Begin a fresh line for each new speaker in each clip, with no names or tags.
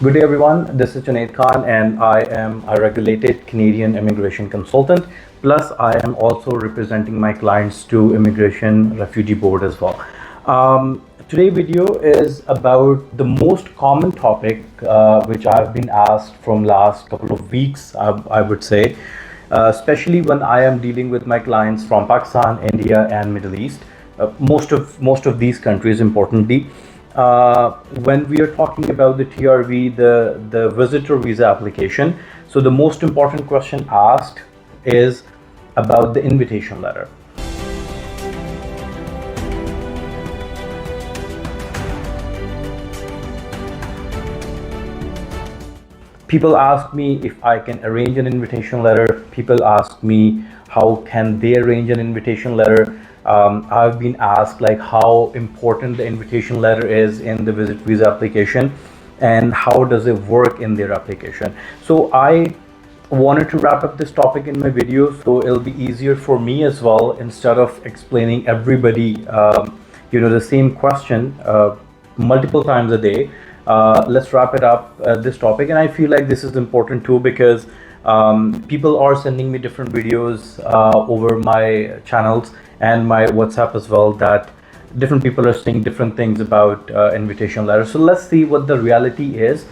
Good day, everyone. This is Junaid Khan, and I am a regulated Canadian immigration consultant. Plus, I am also representing my clients to Immigration Refugee Board as well. Today's video is about the most common topic which I've been asked from last couple of weeks, I would say, especially when I am dealing with my clients from Pakistan, India, and Middle East. Most of these countries, importantly. When we are talking about the TRV, the visitor visa application, so the most important question asked is about the invitation letter. People ask me if I can arrange an invitation letter. People ask me how can they arrange an invitation letter. I've been asked like how important the invitation letter is in the visit visa application and how does it work in their application. So I wanted to wrap up this topic in my video so it'll be easier for me as well, instead of explaining everybody the same question multiple times a day. Let's wrap it up, this topic. And I feel like this is important too, because people are sending me different videos over my channels and my WhatsApp as well, that different people are saying different things about invitation letter. So let's see what the reality is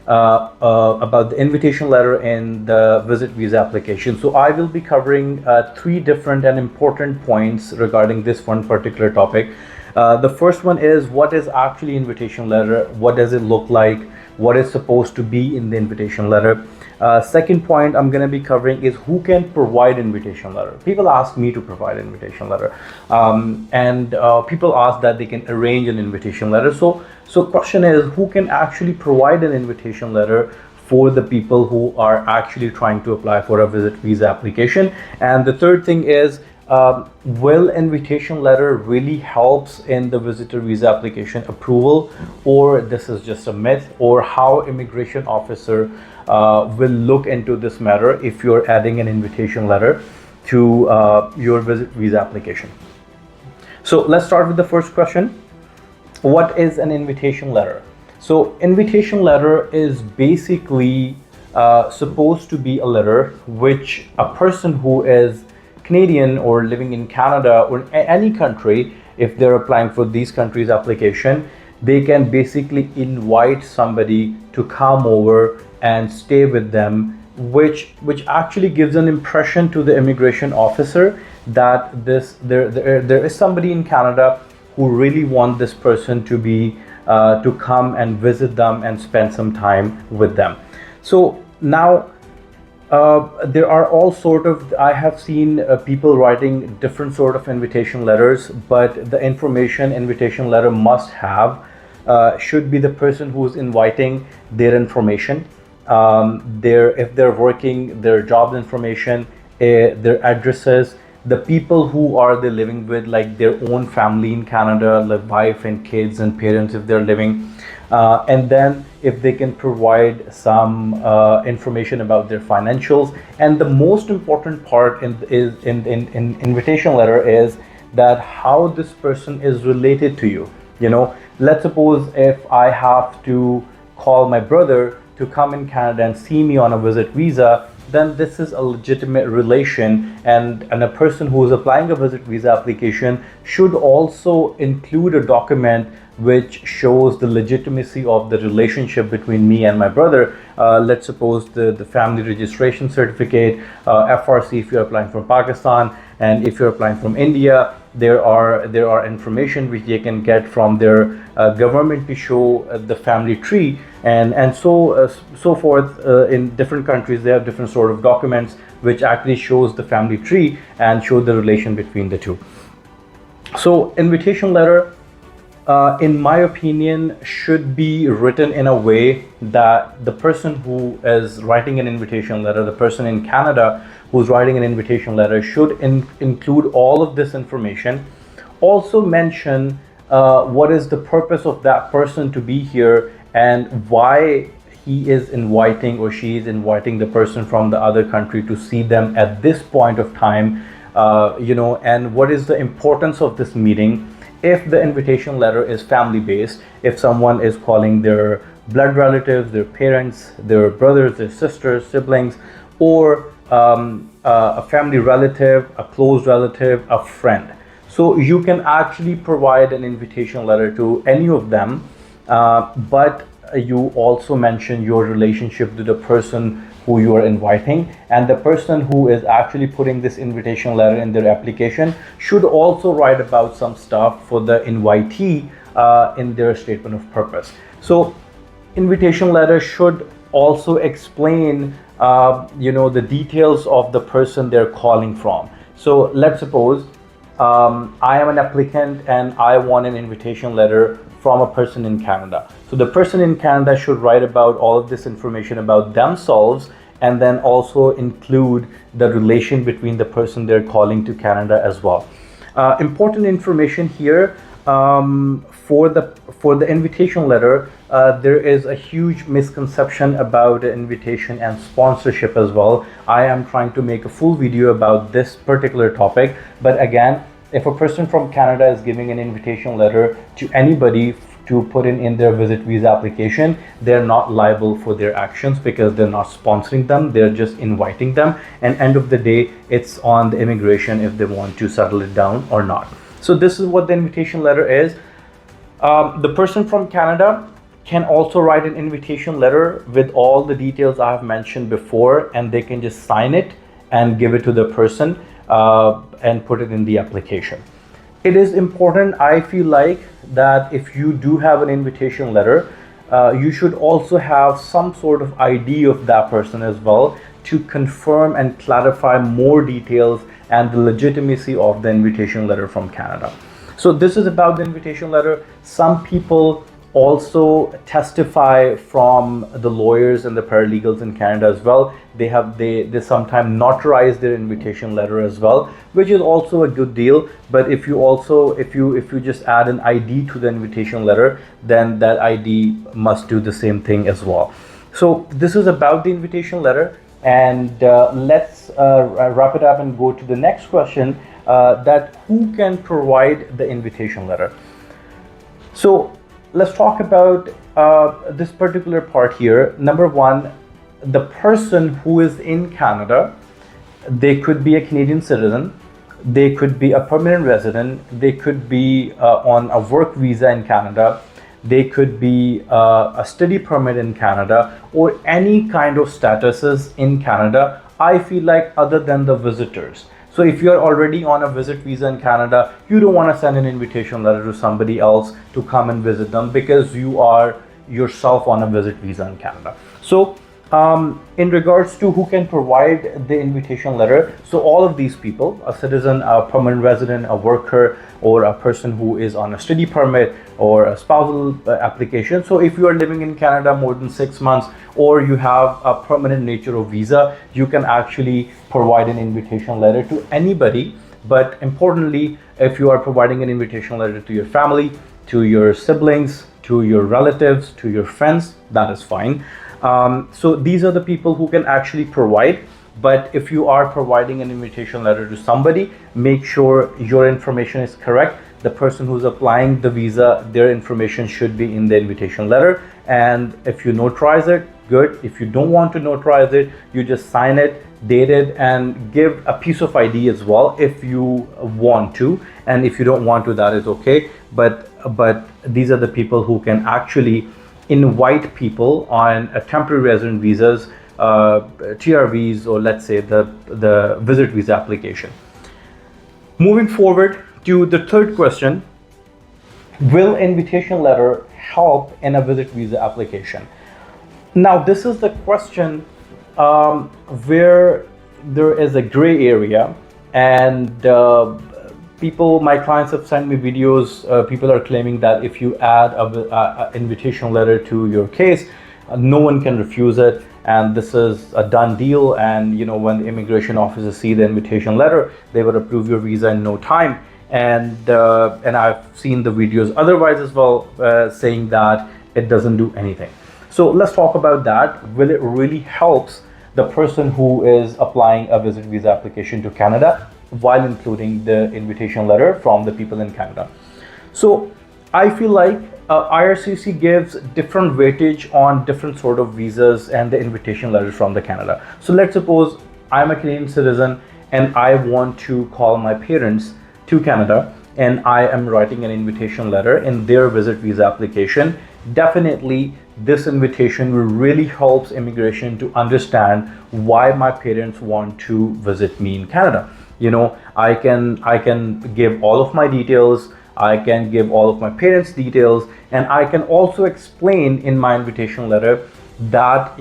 about the invitation letter and the visit visa application. So I will be covering three different and important points regarding this one particular topic. The first one is, what is actually invitation letter? What does it look like? What is supposed to be in the invitation letter? Second point I'm going to be covering is who can provide invitation letter. People ask me to provide invitation letter, and people ask that they can arrange an invitation letter. So question is, who can actually provide an invitation letter for the people who are actually trying to apply for a visit visa application? And the third thing is, will invitation letter really helps in the visitor visa application approval, or this is just a myth, or how immigration officer will look into this matter if you're adding an invitation letter to your visit visa application. So let's start with the first question. What is an invitation letter? So invitation letter is basically supposed to be a letter which a person who is Canadian or living in Canada or any country, if they're applying for these countries' application, they can basically invite somebody to come over and stay with them, which actually gives an impression to the immigration officer that there is somebody in Canada who really want this person to be to come and visit them and spend some time with them. So now there are all sort of, I have seen people writing different sort of invitation letters, but the information invitation letter must have should be the person who's inviting, their information, if they're working, their job information, their addresses, the people who are they living with, like their own family in Canada, like wife and kids and parents if they're living, and then if they can provide some information about their financials. And the most important part in invitation letter is that how this person is related to you. Let's suppose if I have to call my brother to come in Canada and see me on a visit visa, then this is a legitimate relation, and a person who is applying a visit visa application should also include a document which shows the legitimacy of the relationship between me and my brother. Let's suppose the family registration certificate, FRC if you're applying from Pakistan, and if you're applying from India, there are information which they can get from their government to show the family tree, and so forth. In different countries they have different sort of documents which actually shows the family tree and show the relation between the two. So invitation letter, in my opinion, should be written in a way that the person who is writing an invitation letter, the person in Canada who's writing an invitation letter, should include all of this information. Also mention what is the purpose of that person to be here and why he is inviting or she is inviting the person from the other country to see them at this point of time, and what is the importance of this meeting, if the invitation letter is family based, if someone is calling their blood relatives, their parents, their brothers, their sisters, siblings, or a family relative, a close relative, a friend. So you can actually provide an invitation letter to any of them, but you also mention your relationship to the person who you are inviting, and the person who is actually putting this invitation letter in their application should also write about some stuff for the invitee in their statement of purpose. So invitation letter should also explain the details of the person they're calling from. So let's suppose I am an applicant and I want an invitation letter from a person in Canada. So the person in Canada should write about all of this information about themselves, and then also include the relation between the person they're calling to Canada as well. Important information here, for the invitation letter, there is a huge misconception about the invitation and sponsorship as well. I am trying to make a full video about this particular topic, but again, if a person from Canada is giving an invitation letter to anybody to put in their visit visa application, they're not liable for their actions because they're not sponsoring them, they're just inviting them, and end of the day, it's on the immigration if they want to settle it down or not. So this is what the invitation letter is. The person from Canada can also write an invitation letter with all the details I have mentioned before, and they can just sign it and give it to the person and put it in the application. It is important, I feel like, that if you do have an invitation letter, you should also have some sort of ID of that person as well to confirm and clarify more details and the legitimacy of the invitation letter from Canada. So this is about the invitation letter. Some people also testify from the lawyers and the paralegals in Canada as well. They sometimes notarize their invitation letter as well, which is also a good deal. But if you just add an ID to the invitation letter, then that ID must do the same thing as well. So this is about the invitation letter, and let's wrap it up and go to the next question, that who can provide the invitation letter. So let's talk about this particular part here. Number one, the person who is in Canada, they could be a Canadian citizen, they could be a permanent resident, they could be on a work visa in Canada, they could be a study permit in Canada, or any kind of statuses in Canada, I feel like, other than the visitors. So if you're already on a visit visa in Canada, you don't want to send an invitation letter to somebody else to come and visit them because you are yourself on a visit visa in Canada. So in regards to who can provide the invitation letter, so all of these people, a citizen, a permanent resident, a worker, or a person who is on a study permit or a spousal application. So if you are living in Canada more than 6 months, or you have a permanent nature of visa, you can actually provide an invitation letter to anybody. But importantly, if you are providing an invitation letter to your family, to your siblings, to your relatives, to your friends, that is fine. So these are the people who can actually provide. But if you are providing an invitation letter to somebody, make sure your information is correct. The person who's applying the visa, their information should be in the invitation letter. And if you notarize it, good. If you don't want to notarize it, you just sign it, date it, and give a piece of ID as well if you want to. And if you don't want to, that is okay. But these are the people who can actually invite people on a temporary resident visas, TRVs, or let's say the visit visa application. Moving forward to the third question, will invitation letter help in a visit visa application? Now, this is the question where there is a gray area, and my clients have sent me videos. People are claiming that if you add a invitation letter to your case, no one can refuse it, and this is a done deal. And when the immigration officers see the invitation letter, they will approve your visa in no time. And I've seen the videos otherwise as well, saying that it doesn't do anything. So let's talk about that. Will it really helps the person who is applying a visit visa application to Canada while including the invitation letter from the people in Canada? So I feel like IRCC gives different weightage on different sort of visas and the invitation letters from the Canada. So let's suppose I'm a Canadian citizen and I want to call my parents to Canada, and I am writing an invitation letter in their visit visa application. Definitely this invitation will really helps immigration to understand why my parents want to visit me in Canada. I can give all of my details, I can give all of my parents' details, and I can also explain in my invitation letter that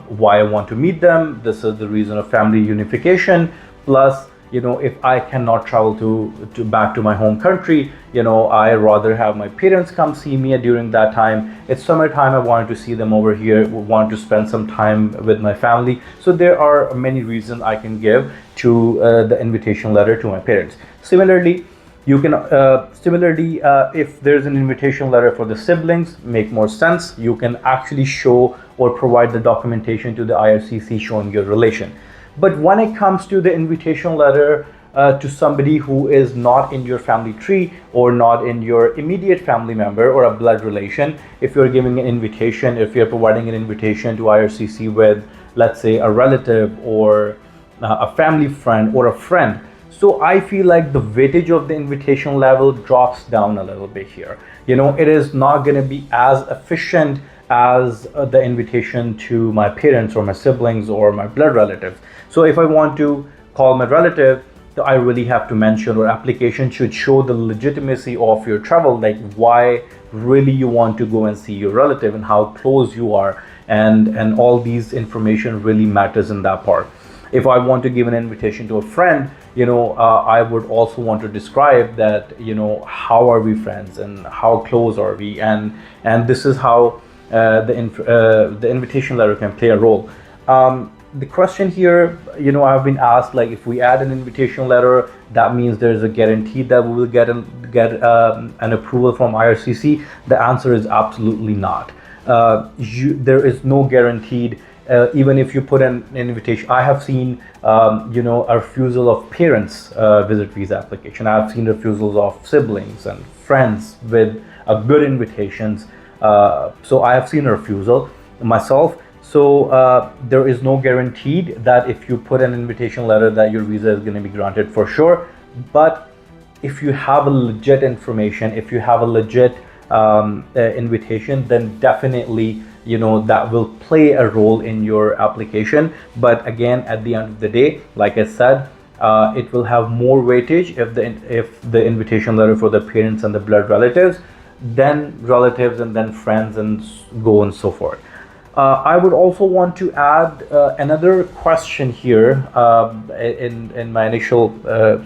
why I want to meet them. This is the reason of family unification. Plus, if I cannot travel to back to my home country, I rather have my parents come see me during that time. It's summertime, I wanted to see them over here, want to spend some time with my family. So there are many reasons I can give to the invitation letter to my parents. Similarly, if there's an invitation letter for the siblings, make more sense. You can actually show or provide the documentation to the IRCC showing your relation. But when it comes to the invitation letter to somebody who is not in your family tree or not in your immediate family member or a blood relation, if you're giving an invitation, if you're providing an invitation to IRCC with, let's say, a relative or a family friend or a friend, so I feel like the weightage of the invitation level drops down a little bit here. It is not going to be as efficient as the invitation to my parents or my siblings or my blood relatives. So if I want to call my relative, I really have to mention, or application should show the legitimacy of your travel, like why really you want to go and see your relative and how close you are, and all these information really matters in that part. If I want to give an invitation to a friend, I would also want to describe that, how are we friends and how close are we, and this is how the invitation letter can play a role. The question here, I've been asked, like, if we add an invitation letter, that means there's a guarantee that we will get an approval from IRCC. The answer is absolutely not. There is no guaranteed. Even if you put an invitation, I have seen, a refusal of parents' visit visa application. I've seen refusals of siblings and friends with good invitations. So I have seen a refusal myself. So there is no guaranteed that if you put an invitation letter that your visa is going to be granted for sure. But if you have a legit information, if you have a legit invitation, then definitely that will play a role in your application. But again, at the end of the day, like I said, it will have more weightage if the invitation letter for the parents and the blood relatives, then relatives, and then friends, and go and so forth. I would also want to add another question here. In my initial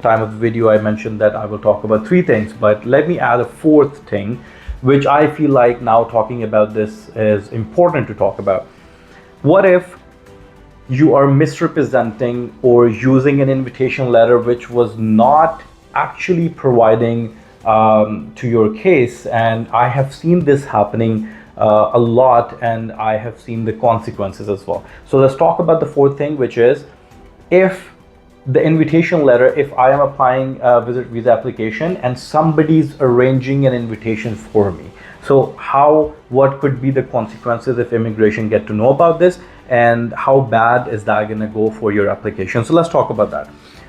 time of the video, I mentioned that I will talk about 3 things, but let me add a 4th thing, which I feel like now talking about this is important to talk about. What if you are misrepresenting or using an invitation letter which was not actually providing to your case? And I have seen this happening a lot, and I have seen the consequences as well. So let's talk about the 4th thing, which is, if the invitation letter, if I am applying a visit visa application and somebody's arranging an invitation for me, so what could be the consequences if immigration get to know about this, and how bad is that going to go for your application? So let's talk about that.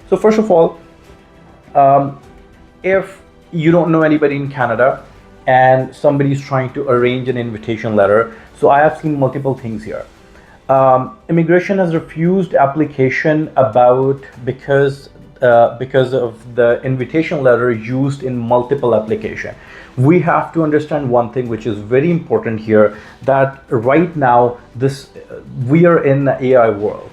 So first of all, if you don't know anybody in Canada and somebody is trying to arrange an invitation letter, so I have seen multiple things here. Immigration has refused application because of the invitation letter used in multiple application. We have to understand one thing which is very important here, that right now we are in the AI world.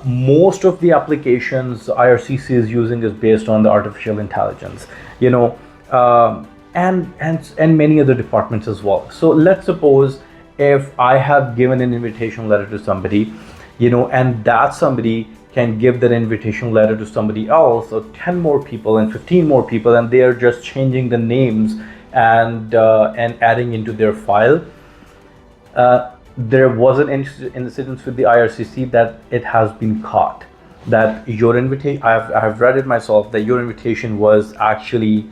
Most of the applications IRCC is using is based on the artificial intelligence, and many other departments as well. So let's suppose if I have given an invitation letter to somebody, and that somebody can give that invitation letter to somebody else, or 10 more people and 15 more people, and they are just changing the names and adding into their file. There was an incident with the IRCC that it has been caught that your invitation, I have read it myself, that your invitation was actually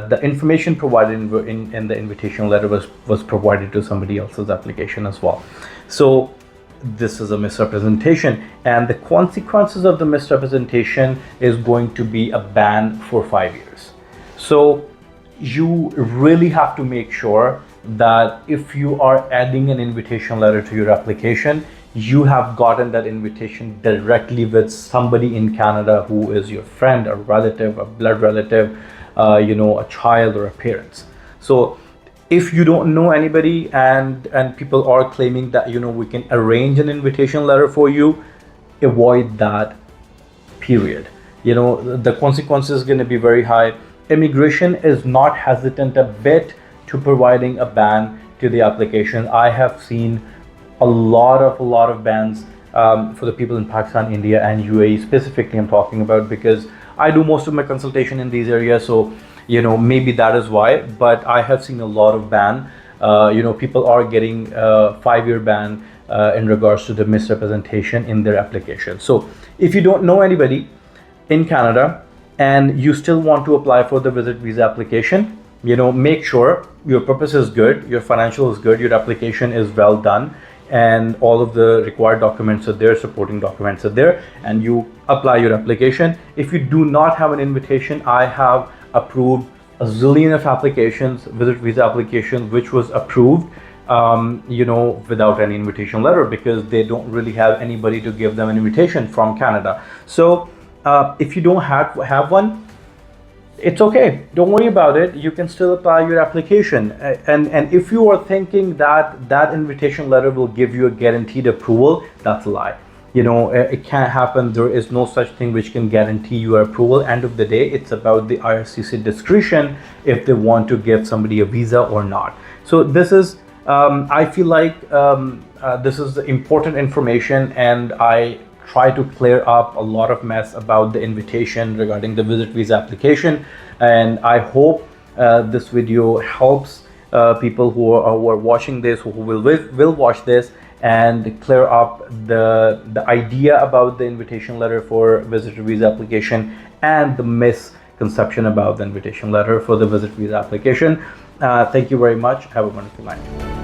the information provided in the invitation letter was provided to somebody else's application as well. So this is a misrepresentation, and the consequences of the misrepresentation is going to be a ban for 5 years. So you really have to make sure that if you are adding an invitation letter to your application, you have gotten that invitation directly with somebody in Canada who is your friend, a relative, a blood relative, a child or a parent. So if you don't know anybody and people are claiming that we can arrange an invitation letter for you, avoid that, period. The consequences is going to be very high. Immigration is not hesitant a bit to providing a ban to the application. I have seen a lot of bans for the people in Pakistan, India and UAE specifically I'm talking about, because I do most of my consultation in these areas, so maybe that is why, but I have seen a lot of ban. People are getting a 5-year ban in regards to the misrepresentation in their application. So if you don't know anybody in Canada and you still want to apply for the visit visa application, make sure your purpose is good, your financial is good, your application is well done, and all of the required documents are there, supporting documents are there, and you apply your application. If you do not have an invitation, I have approved a zillion of applications, visit visa applications, which was approved without any invitation letter, because they don't really have anybody to give them an invitation from Canada. So if you don't have one, it's okay, don't worry about it, you can still apply your application. And if you are thinking that invitation letter will give you a guaranteed approval, that's a lie. It can't happen. There is no such thing which can guarantee your approval. End of the day, it's about the IRCC discretion if they want to give somebody a visa or not. So this is I feel like this is important information, and I try to clear up a lot of mess about the invitation regarding the visit visa application. And I hope this video helps people who are watching this, who will watch this, and clear up the idea about the invitation letter for visitor visa application and the misconception about the invitation letter for the visit visa application. Thank you very much. Have a wonderful night.